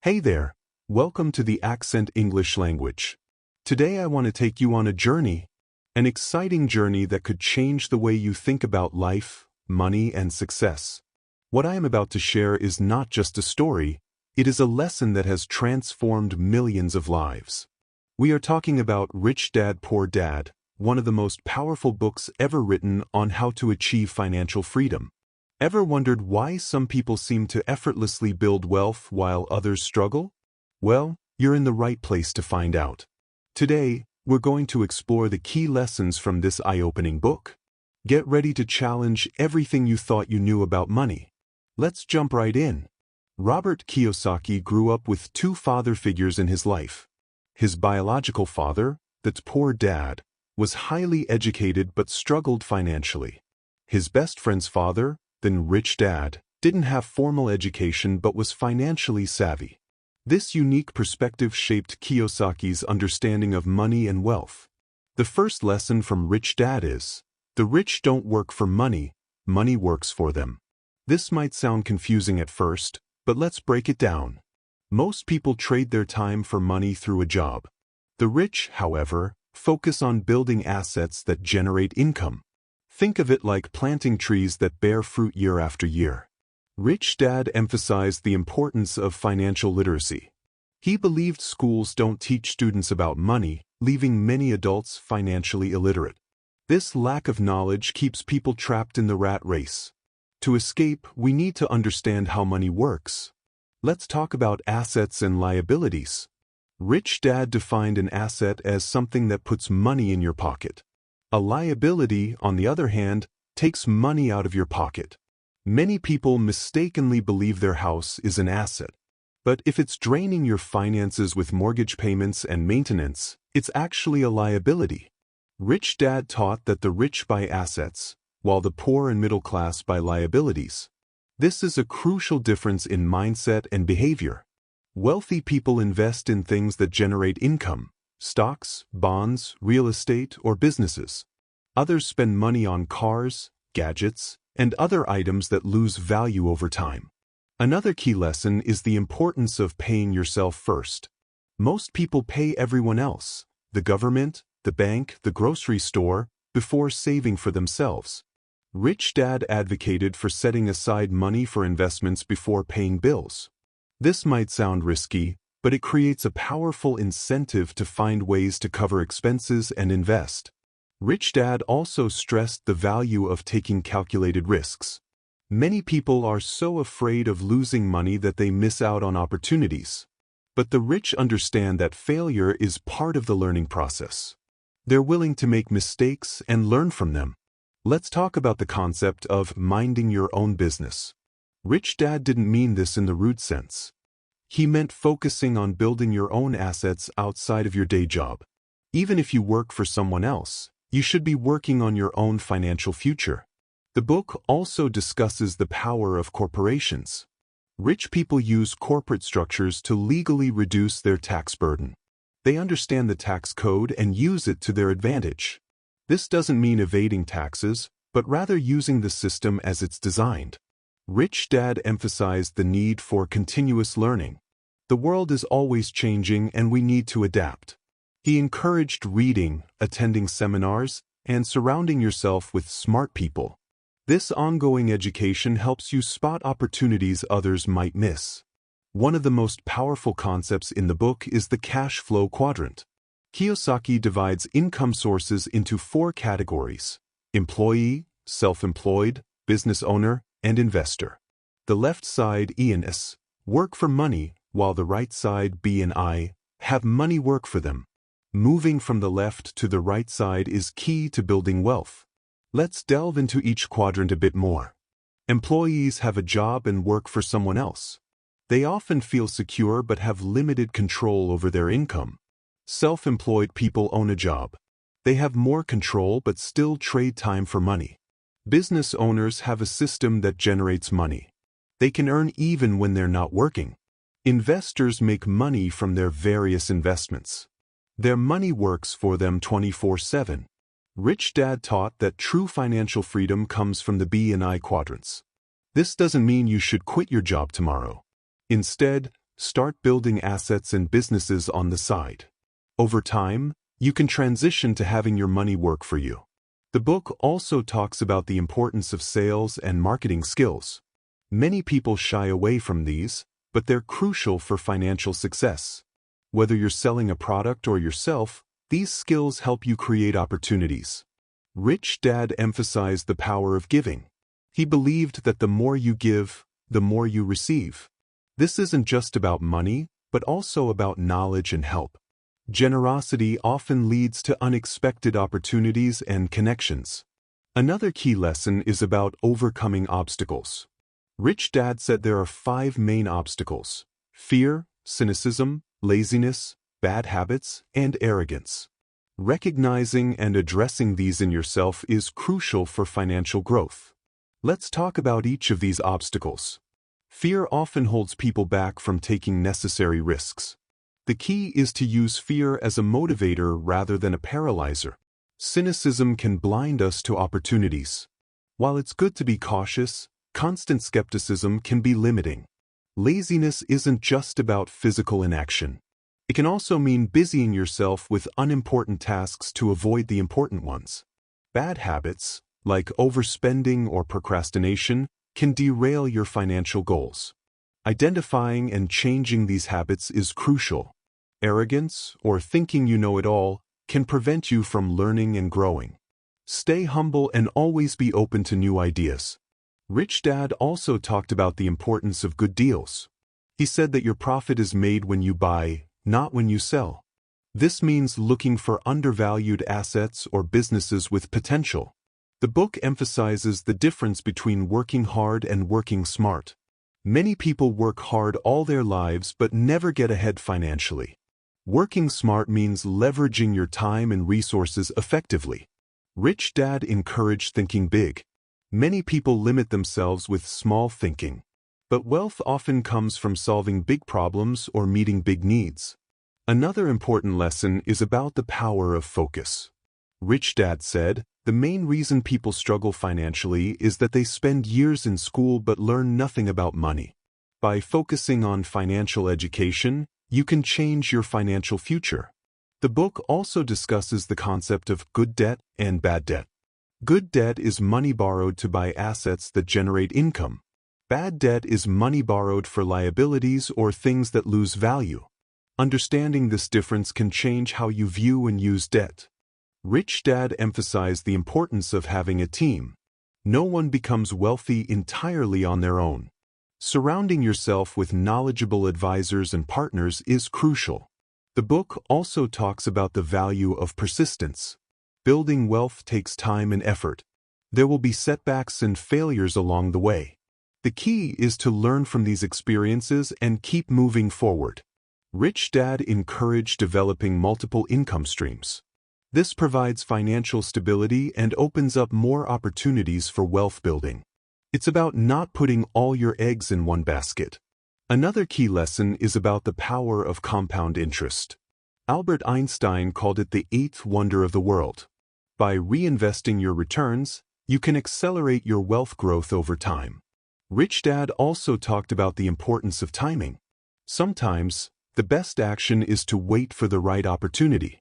Hey there, welcome to the Accent English language. Today I want to take you on a journey, an exciting journey that could change the way you think about life, money, and success. What I am about to share is not just a story, it is a lesson that has transformed millions of lives. We are talking about Rich Dad, Poor Dad, one of the most powerful books ever written on how to achieve financial freedom. Ever wondered why some people seem to effortlessly build wealth while others struggle? Well, you're in the right place to find out. Today, we're going to explore the key lessons from this eye-opening book. Get ready to challenge everything you thought you knew about money. Let's jump right in. Robert Kiyosaki grew up with two father figures in his life. His biological father, the poor dad, was highly educated but struggled financially. His best friend's father, the rich dad, didn't have formal education but was financially savvy. This unique perspective shaped Kiyosaki's understanding of money and wealth. The first lesson from Rich Dad is, the rich don't work for money, money works for them. This might sound confusing at first, but let's break it down. Most people trade their time for money through a job. The rich, however, focus on building assets that generate income. Think of it like planting trees that bear fruit year after year. Rich Dad emphasized the importance of financial literacy. He believed schools don't teach students about money, leaving many adults financially illiterate. This lack of knowledge keeps people trapped in the rat race. To escape, we need to understand how money works. Let's talk about assets and liabilities. Rich Dad defined an asset as something that puts money in your pocket. A liability, on the other hand, takes money out of your pocket. Many people mistakenly believe their house is an asset. But if it's draining your finances with mortgage payments and maintenance, it's actually a liability. Rich Dad taught that the rich buy assets, while the poor and middle class buy liabilities. This is a crucial difference in mindset and behavior. Wealthy people invest in things that generate income. Stocks, bonds, real estate, or businesses. Others spend money on cars, gadgets, and other items that lose value over time. Another key lesson is the importance of paying yourself first. Most people pay everyone else, the government, the bank, the grocery store, before saving for themselves. Rich Dad advocated for setting aside money for investments before paying bills. This might sound risky, but it creates a powerful incentive to find ways to cover expenses and invest. Rich Dad also stressed the value of taking calculated risks. Many people are so afraid of losing money that they miss out on opportunities. But the rich understand that failure is part of the learning process. They're willing to make mistakes and learn from them. Let's talk about the concept of minding your own business. Rich Dad didn't mean this in the rude sense. He meant focusing on building your own assets outside of your day job. Even if you work for someone else, you should be working on your own financial future. The book also discusses the power of corporations. Rich people use corporate structures to legally reduce their tax burden. They understand the tax code and use it to their advantage. This doesn't mean evading taxes, but rather using the system as it's designed. Rich Dad emphasized the need for continuous learning. The world is always changing and we need to adapt. He encouraged reading, attending seminars, and surrounding yourself with smart people. This ongoing education helps you spot opportunities others might miss. One of the most powerful concepts in the book is the cash flow quadrant. Kiyosaki divides income sources into 4 categories: employee, self-employed, business owner, and investor. The left side, E&S, work for money, while the right side, B and I, have money work for them. Moving from the left to the right side is key to building wealth. Let's delve into each quadrant a bit more. Employees have a job and work for someone else. They often feel secure but have limited control over their income. Self-employed people own a job. They have more control but still trade time for money. Business owners have a system that generates money. They can earn even when they're not working. Investors make money from their various investments. Their money works for them 24/7. Rich Dad taught that true financial freedom comes from the B and I quadrants. This doesn't mean you should quit your job tomorrow. Instead, Start building assets and businesses on the side. Over time, you can transition to having your money work for you. The book also talks about the importance of sales and marketing skills. Many people shy away from these, but they're crucial for financial success. Whether you're selling a product or yourself, these skills help you create opportunities. Rich Dad emphasized the power of giving. He believed that the more you give, the more you receive. This isn't just about money, but also about knowledge and help. Generosity often leads to unexpected opportunities and connections. Another key lesson is about overcoming obstacles. Rich Dad said there are 5 main obstacles: fear, cynicism, laziness, bad habits, and arrogance. Recognizing and addressing these in yourself is crucial for financial growth. Let's talk about each of these obstacles. Fear often holds people back from taking necessary risks. The key is to use fear as a motivator rather than a paralyzer. Cynicism can blind us to opportunities. While it's good to be cautious, constant skepticism can be limiting. Laziness isn't just about physical inaction. It can also mean busying yourself with unimportant tasks to avoid the important ones. Bad habits, like overspending or procrastination, can derail your financial goals. Identifying and changing these habits is crucial. Arrogance, or thinking you know it all, can prevent you from learning and growing. Stay humble and always be open to new ideas. Rich Dad also talked about the importance of good deals. He said that your profit is made when you buy, not when you sell. This means looking for undervalued assets or businesses with potential. The book emphasizes the difference between working hard and working smart. Many people work hard all their lives but never get ahead financially. Working smart means leveraging your time and resources effectively. Rich Dad encouraged thinking big. Many people limit themselves with small thinking. But wealth often comes from solving big problems or meeting big needs. Another important lesson is about the power of focus. Rich Dad said, the main reason people struggle financially is that they spend years in school but learn nothing about money. By focusing on financial education, you can change your financial future. The book also discusses the concept of good debt and bad debt. Good debt is money borrowed to buy assets that generate income. Bad debt is money borrowed for liabilities or things that lose value. Understanding this difference can change how you view and use debt. Rich Dad emphasized the importance of having a team. No one becomes wealthy entirely on their own. Surrounding yourself with knowledgeable advisors and partners is crucial. The book also talks about the value of persistence. Building wealth takes time and effort. There will be setbacks and failures along the way. The key is to learn from these experiences and keep moving forward. Rich Dad encouraged developing multiple income streams. This provides financial stability and opens up more opportunities for wealth building. It's about not putting all your eggs in one basket. Another key lesson is about the power of compound interest. Albert Einstein called it the 8th wonder of the world. By reinvesting your returns, you can accelerate your wealth growth over time. Rich Dad also talked about the importance of timing. Sometimes, the best action is to wait for the right opportunity.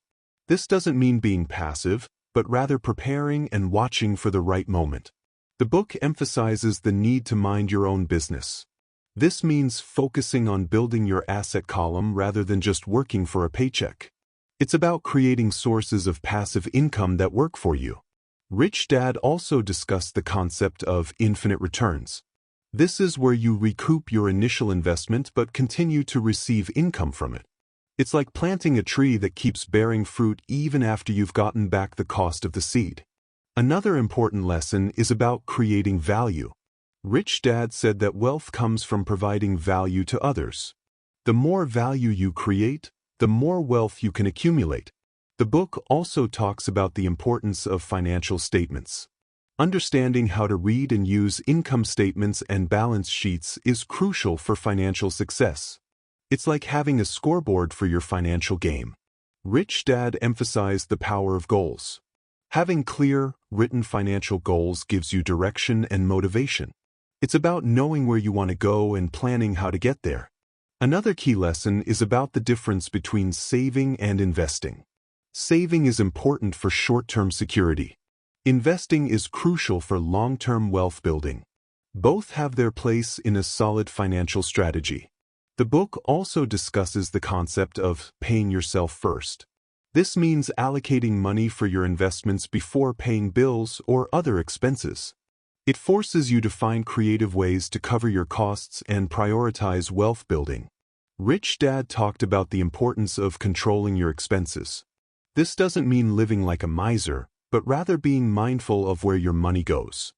This doesn't mean being passive, but rather preparing and watching for the right moment. The book emphasizes the need to mind your own business. This means focusing on building your asset column rather than just working for a paycheck. It's about creating sources of passive income that work for you. Rich Dad also discussed the concept of infinite returns. This is where you recoup your initial investment but continue to receive income from it. It's like planting a tree that keeps bearing fruit even after you've gotten back the cost of the seed. Another important lesson is about creating value. Rich Dad said that wealth comes from providing value to others. The more value you create, the more wealth you can accumulate. The book also talks about the importance of financial statements. Understanding how to read and use income statements and balance sheets is crucial for financial success. It's like having a scoreboard for your financial game. Rich Dad emphasized the power of goals. Having clear, written financial goals gives you direction and motivation. It's about knowing where you want to go and planning how to get there. Another key lesson is about the difference between saving and investing. Saving is important for short-term security. Investing is crucial for long-term wealth building. Both have their place in a solid financial strategy. The book also discusses the concept of paying yourself first. This means allocating money for your investments before paying bills or other expenses. It forces you to find creative ways to cover your costs and prioritize wealth building. Rich Dad talked about the importance of controlling your expenses. This doesn't mean living like a miser, but rather being mindful of where your money goes.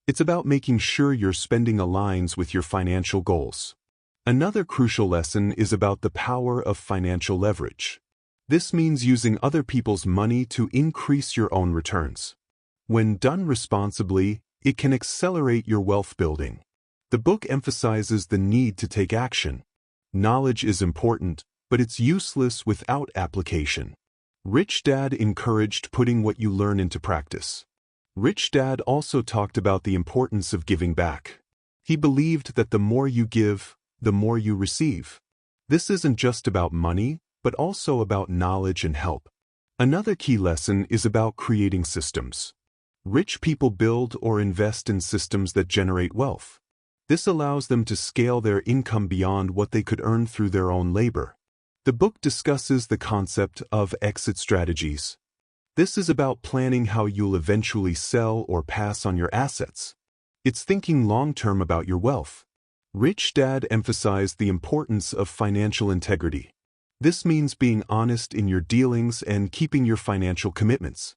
It's about making sure your spending aligns with your financial goals. Another crucial lesson is about the power of financial leverage. This means using other people's money to increase your own returns. When done responsibly, it can accelerate your wealth building. The book emphasizes the need to take action. Knowledge is important, but it's useless without application. Rich Dad encouraged putting what you learn into practice. Rich Dad also talked about the importance of giving back. He believed that the more you give, the more you receive. This isn't just about money, but also about knowledge and help. Another key lesson is about creating systems. Rich people build or invest in systems that generate wealth. This allows them to scale their income beyond what they could earn through their own labor. The book discusses the concept of exit strategies. This is about planning how you'll eventually sell or pass on your assets. It's thinking long-term about your wealth. Rich Dad emphasized the importance of financial integrity. This means being honest in your dealings and keeping your financial commitments.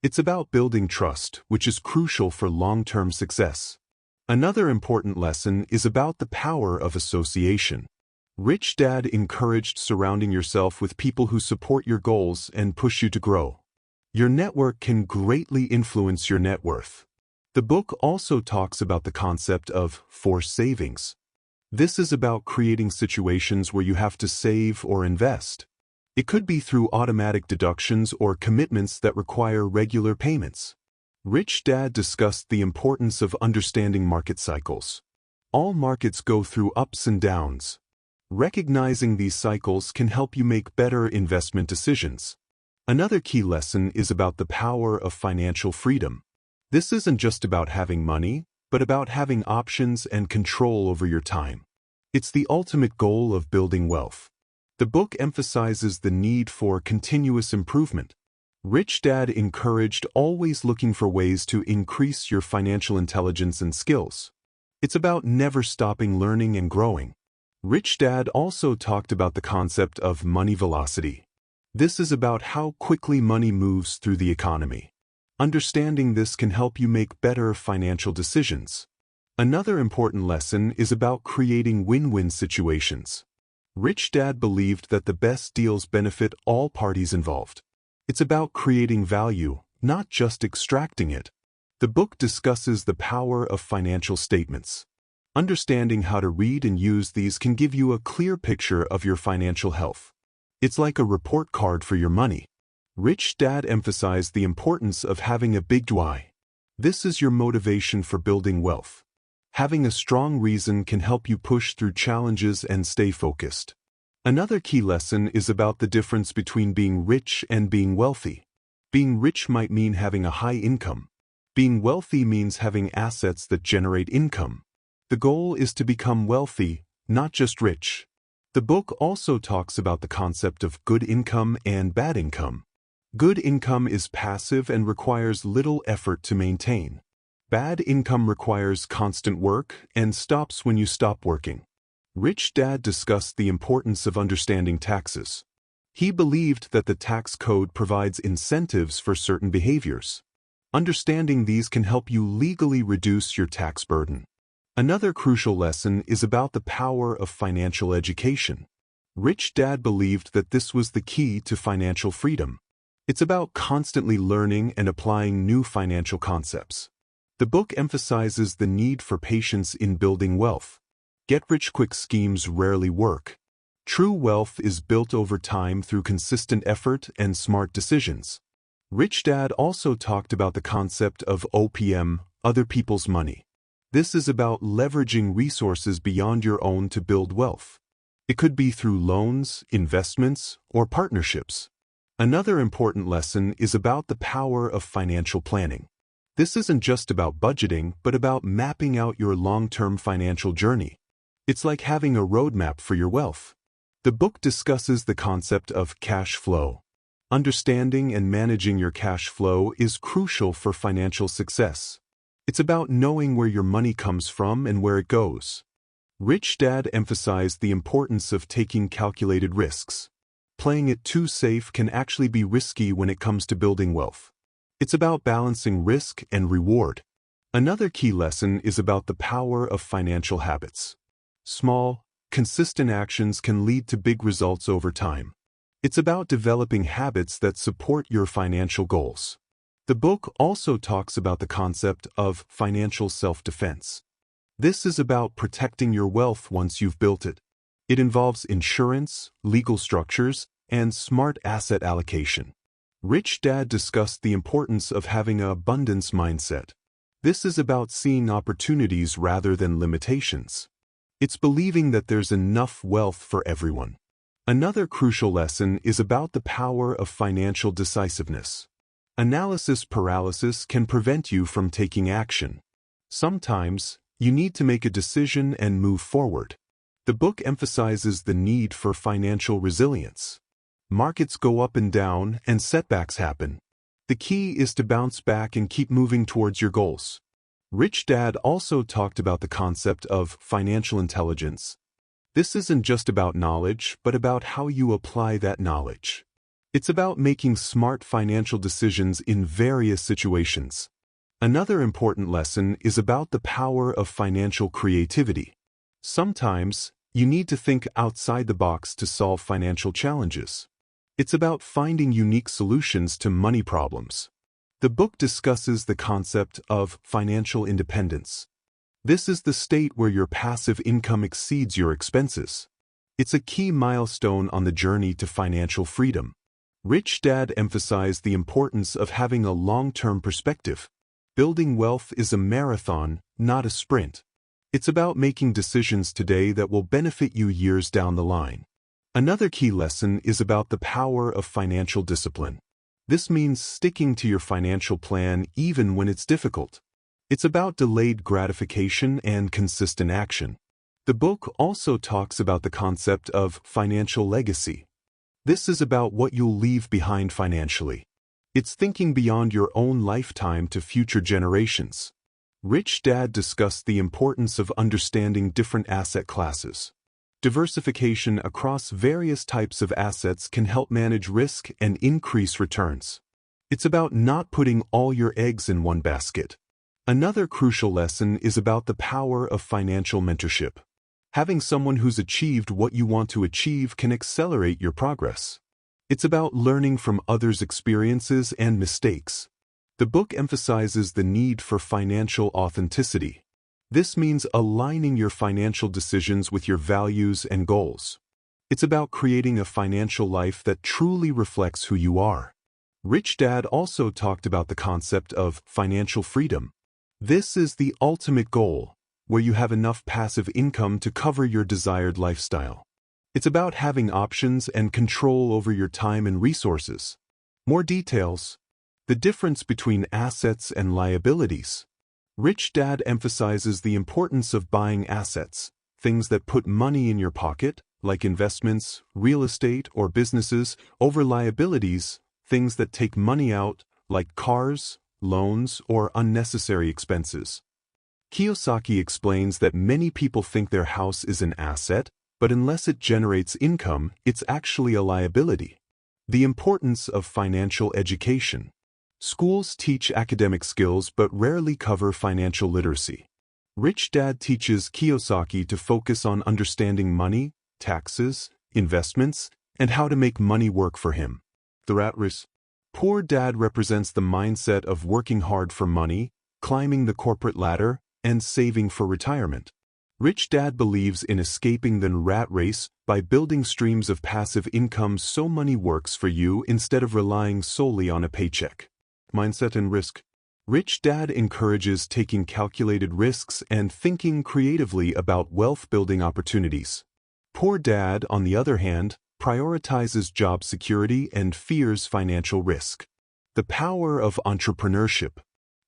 It's about building trust, which is crucial for long-term success. Another important lesson is about the power of association. Rich Dad encouraged surrounding yourself with people who support your goals and push you to grow. Your network can greatly influence your net worth. The book also talks about the concept of forced savings. This is about creating situations where you have to save or invest. It could be through automatic deductions or commitments that require regular payments. Rich Dad discussed the importance of understanding market cycles. All markets go through ups and downs. Recognizing these cycles can help you make better investment decisions. Another key lesson is about the power of financial freedom. This isn't just about having money, but about having options and control over your time. It's the ultimate goal of building wealth. The book emphasizes the need for continuous improvement. Rich Dad encouraged always looking for ways to increase your financial intelligence and skills. It's about never stopping learning and growing. Rich Dad also talked about the concept of money velocity. This is about how quickly money moves through the economy. Understanding this can help you make better financial decisions. Another important lesson is about creating win-win situations. Rich Dad believed that the best deals benefit all parties involved. It's about creating value, not just extracting it. The book discusses the power of financial statements. Understanding how to read and use these can give you a clear picture of your financial health. It's like a report card for your money. Rich Dad emphasized the importance of having a big why. This is your motivation for building wealth. Having a strong reason can help you push through challenges and stay focused. Another key lesson is about the difference between being rich and being wealthy. Being rich might mean having a high income. Being wealthy means having assets that generate income. The goal is to become wealthy, not just rich. The book also talks about the concept of good income and bad income. Good income is passive and requires little effort to maintain. Bad income requires constant work and stops when you stop working. Rich Dad discussed the importance of understanding taxes. He believed that the tax code provides incentives for certain behaviors. Understanding these can help you legally reduce your tax burden. Another crucial lesson is about the power of financial education. Rich Dad believed that this was the key to financial freedom. It's about constantly learning and applying new financial concepts. The book emphasizes the need for patience in building wealth. Get-rich-quick schemes rarely work. True wealth is built over time through consistent effort and smart decisions. Rich Dad also talked about the concept of OPM, other people's money. This is about leveraging resources beyond your own to build wealth. It could be through loans, investments, or partnerships. Another important lesson is about the power of financial planning. This isn't just about budgeting, but about mapping out your long-term financial journey. It's like having a roadmap for your wealth. The book discusses the concept of cash flow. Understanding and managing your cash flow is crucial for financial success. It's about knowing where your money comes from and where it goes. Rich Dad emphasized the importance of taking calculated risks. Playing it too safe can actually be risky when it comes to building wealth. It's about balancing risk and reward. Another key lesson is about the power of financial habits. Small, consistent actions can lead to big results over time. It's about developing habits that support your financial goals. The book also talks about the concept of financial self-defense. This is about protecting your wealth once you've built it. It involves insurance, legal structures, and smart asset allocation. Rich Dad discussed the importance of having an abundance mindset. This is about seeing opportunities rather than limitations. It's believing that there's enough wealth for everyone. Another crucial lesson is about the power of financial decisiveness. Analysis paralysis can prevent you from taking action. Sometimes, you need to make a decision and move forward. The book emphasizes the need for financial resilience. Markets go up and down, and setbacks happen. The key is to bounce back and keep moving towards your goals. Rich Dad also talked about the concept of financial intelligence. This isn't just about knowledge, but about how you apply that knowledge. It's about making smart financial decisions in various situations. Another important lesson is about the power of financial creativity. Sometimes, you need to think outside the box to solve financial challenges. It's about finding unique solutions to money problems. The book discusses the concept of financial independence. This is the state where your passive income exceeds your expenses. It's a key milestone on the journey to financial freedom. Rich Dad emphasized the importance of having a long-term perspective. Building wealth is a marathon, not a sprint. It's about making decisions today that will benefit you years down the line. Another key lesson is about the power of financial discipline. This means sticking to your financial plan even when it's difficult. It's about delayed gratification and consistent action. The book also talks about the concept of financial legacy. This is about what you'll leave behind financially. It's thinking beyond your own lifetime to future generations. Rich Dad discussed the importance of understanding different asset classes. Diversification across various types of assets can help manage risk and increase returns. It's about not putting all your eggs in one basket. Another crucial lesson is about the power of financial mentorship. Having someone who's achieved what you want to achieve can accelerate your progress. It's about learning from others' experiences and mistakes. The book emphasizes the need for financial authenticity. This means aligning your financial decisions with your values and goals. It's about creating a financial life that truly reflects who you are. Rich Dad also talked about the concept of financial freedom. This is the ultimate goal, where you have enough passive income to cover your desired lifestyle. It's about having options and control over your time and resources. More details. The difference between assets and liabilities. Rich Dad emphasizes the importance of buying assets, things that put money in your pocket, like investments, real estate, or businesses, over liabilities, things that take money out, like cars, loans, or unnecessary expenses. Kiyosaki explains that many people think their house is an asset, but unless it generates income, it's actually a liability. The importance of financial education. Schools teach academic skills but rarely cover financial literacy. Rich Dad teaches Kiyosaki to focus on understanding money, taxes, investments, and how to make money work for him. The rat race. Poor Dad represents the mindset of working hard for money, climbing the corporate ladder, and saving for retirement. Rich Dad believes in escaping the rat race by building streams of passive income so money works for you instead of relying solely on a paycheck. Mindset and risk. Rich Dad encourages taking calculated risks and thinking creatively about wealth-building opportunities. Poor Dad, on the other hand, prioritizes job security and fears financial risk. The power of entrepreneurship.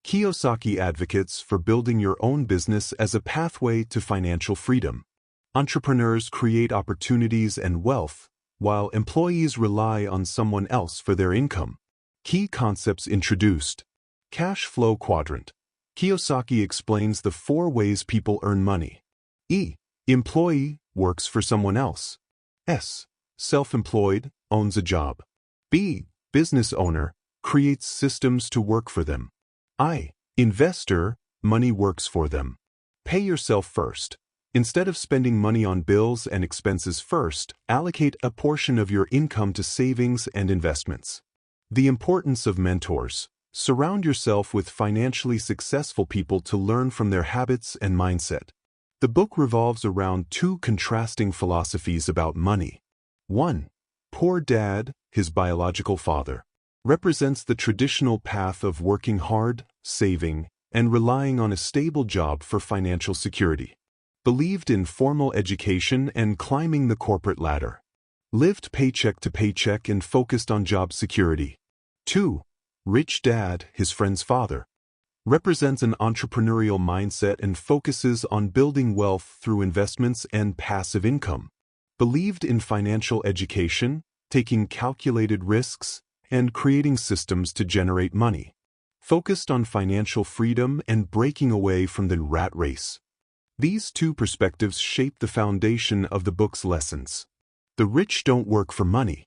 Kiyosaki advocates for building your own business as a pathway to financial freedom. Entrepreneurs create opportunities and wealth, while employees rely on someone else for their income. Key concepts introduced. Cash flow quadrant. Kiyosaki explains the 4 ways people earn money. E. Employee, works for someone else. S. Self-employed, owns a job. B. Business owner, creates systems to work for them. I. Investor, money works for them. Pay yourself first. Instead of spending money on bills and expenses first, allocate a portion of your income to savings and investments. The importance of mentors. Surround yourself with financially successful people to learn from their habits and mindset. The book revolves around 2 contrasting philosophies about money. 1. Poor Dad, his biological father, represents the traditional path of working hard, saving, and relying on a stable job for financial security. Believed in formal education and climbing the corporate ladder. Lived paycheck to paycheck and focused on job security. 2. Rich Dad, his friend's father, represents an entrepreneurial mindset and focuses on building wealth through investments and passive income. Believed in financial education, taking calculated risks, and creating systems to generate money. Focused on financial freedom and breaking away from the rat race. These 2 perspectives shape the foundation of the book's lessons. The rich don't work for money.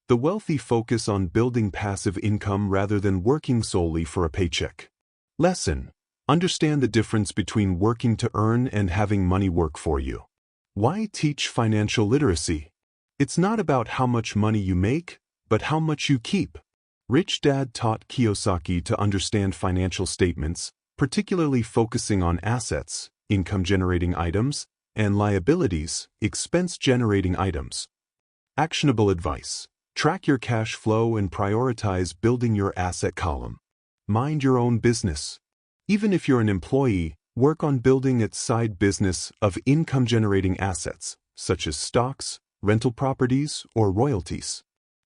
The wealthy focus on building passive income rather than working solely for a paycheck. Lesson. Understand the difference between working to earn and having money work for you. Why teach financial literacy? It's not about how much money you make, but how much you keep. Rich Dad taught Kiyosaki to understand financial statements, particularly focusing on assets, income-generating items, and liabilities, expense-generating items. Actionable advice. Track your cash flow and prioritize building your asset column. Mind your own business. Even if you're an employee, work on building a side business of income-generating assets, such as stocks, rental properties, or royalties.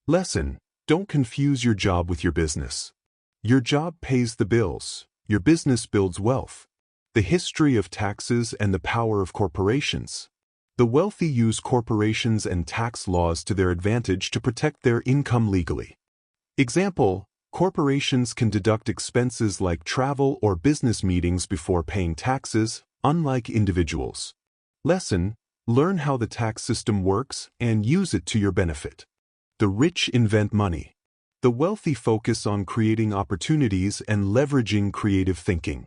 Lesson. Don't confuse your job with your business. Your job pays the bills. Your business builds wealth. The history of taxes and the power of corporations. The wealthy use corporations and tax laws to their advantage to protect their income legally. Example. Corporations can deduct expenses like travel or business meetings before paying taxes, unlike individuals. Lesson. Learn how the tax system works and use it to your benefit. The rich invent money. The wealthy focus on creating opportunities and leveraging creative thinking.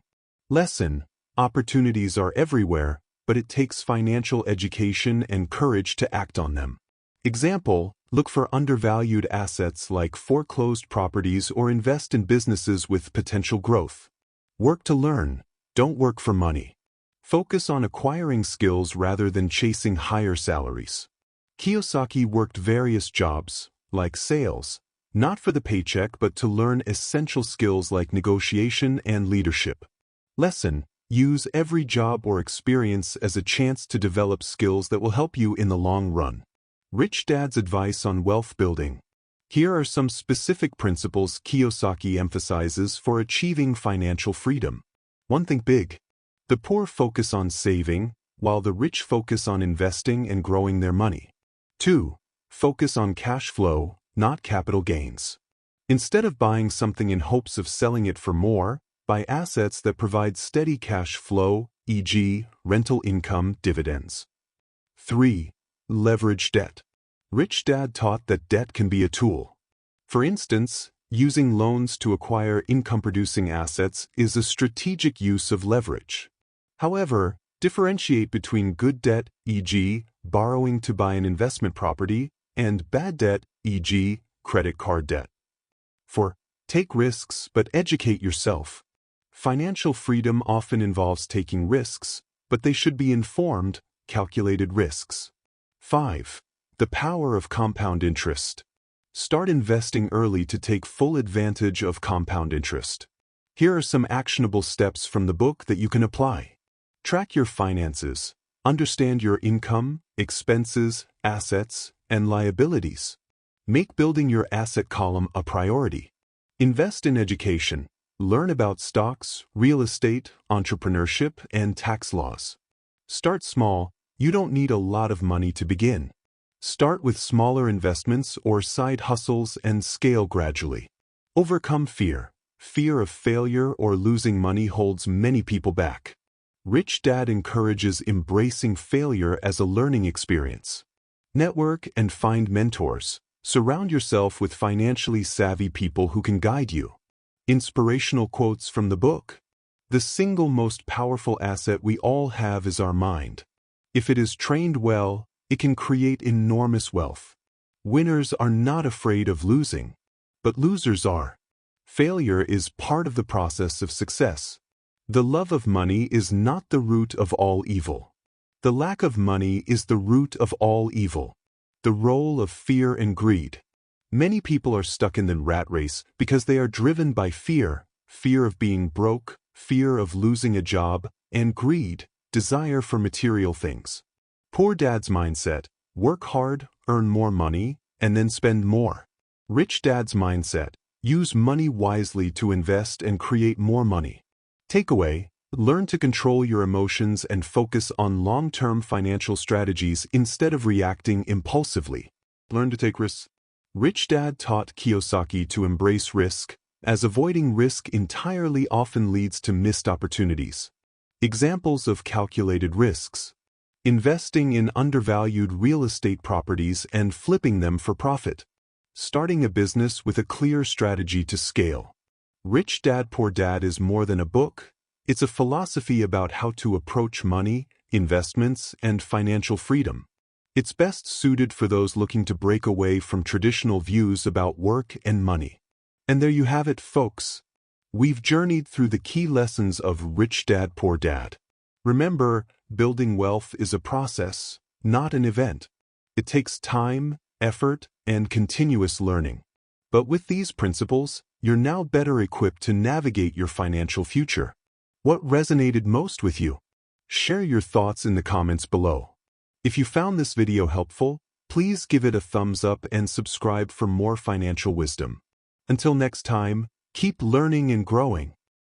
Lesson. Opportunities are everywhere, but it takes financial education and courage to act on them. Example. Look for undervalued assets like foreclosed properties or invest in businesses with potential growth. Work to learn. Don't work for money. Focus on acquiring skills rather than chasing higher salaries. Kiyosaki worked various jobs, like sales, not for the paycheck but to learn essential skills like negotiation and leadership. Lesson. Use every job or experience as a chance to develop skills that will help you in the long run. Rich Dad's advice on wealth building. Here are some specific principles Kiyosaki emphasizes for achieving financial freedom. 1. Think big. The poor focus on saving, while the rich focus on investing and growing their money. 2. Focus on cash flow, not capital gains. Instead of buying something in hopes of selling it for more, buy assets that provide steady cash flow, e.g., rental income, dividends. 3. Leverage debt. Rich Dad taught that debt can be a tool. For instance, using loans to acquire income-producing assets is a strategic use of leverage. However, differentiate between good debt, e.g., borrowing to buy an investment property, and bad debt, e.g., credit card debt. 4. Take risks but educate yourself. Financial freedom often involves taking risks, but they should be informed, calculated risks. 5. The power of compound interest. Start investing early to take full advantage of compound interest. Here are some actionable steps from the book that you can apply. Track your finances. Understand your income, expenses, assets, and liabilities. Make building your asset column a priority. Invest in education. Learn about stocks, real estate, entrepreneurship, and tax laws. Start small. You don't need a lot of money to begin. Start with smaller investments or side hustles and scale gradually. Overcome fear. Fear of failure or losing money holds many people back. Rich Dad encourages embracing failure as a learning experience. Network and find mentors. Surround yourself with financially savvy people who can guide you. Inspirational quotes from the book. The single most powerful asset we all have is our mind. If it is trained well, it can create enormous wealth. Winners are not afraid of losing, but losers are. Failure is part of the process of success. The love of money is not the root of all evil. The lack of money is the root of all evil. The role of fear and greed. Many people are stuck in the rat race because they are driven by fear, fear of being broke, fear of losing a job, and greed, desire for material things. Poor Dad's mindset: work hard, earn more money, and then spend more. Rich Dad's mindset: use money wisely to invest and create more money. Takeaway: learn to control your emotions and focus on long-term financial strategies instead of reacting impulsively. Learn to take risks. Rich Dad taught Kiyosaki to embrace risk, as avoiding risk entirely often leads to missed opportunities. Examples of calculated risks: investing in undervalued real estate properties and flipping them for profit. Starting a business with a clear strategy to scale. Rich Dad Poor Dad is more than a book. It's a philosophy about how to approach money, investments, and financial freedom. It's best suited for those looking to break away from traditional views about work and money. And there you have it, folks. We've journeyed through the key lessons of Rich Dad Poor Dad. Remember, building wealth is a process, not an event. It takes time, effort, and continuous learning. But with these principles, you're now better equipped to navigate your financial future. What resonated most with you? Share your thoughts in the comments below. If you found this video helpful, please give it a thumbs up and subscribe for more financial wisdom. Until next time, keep learning and growing.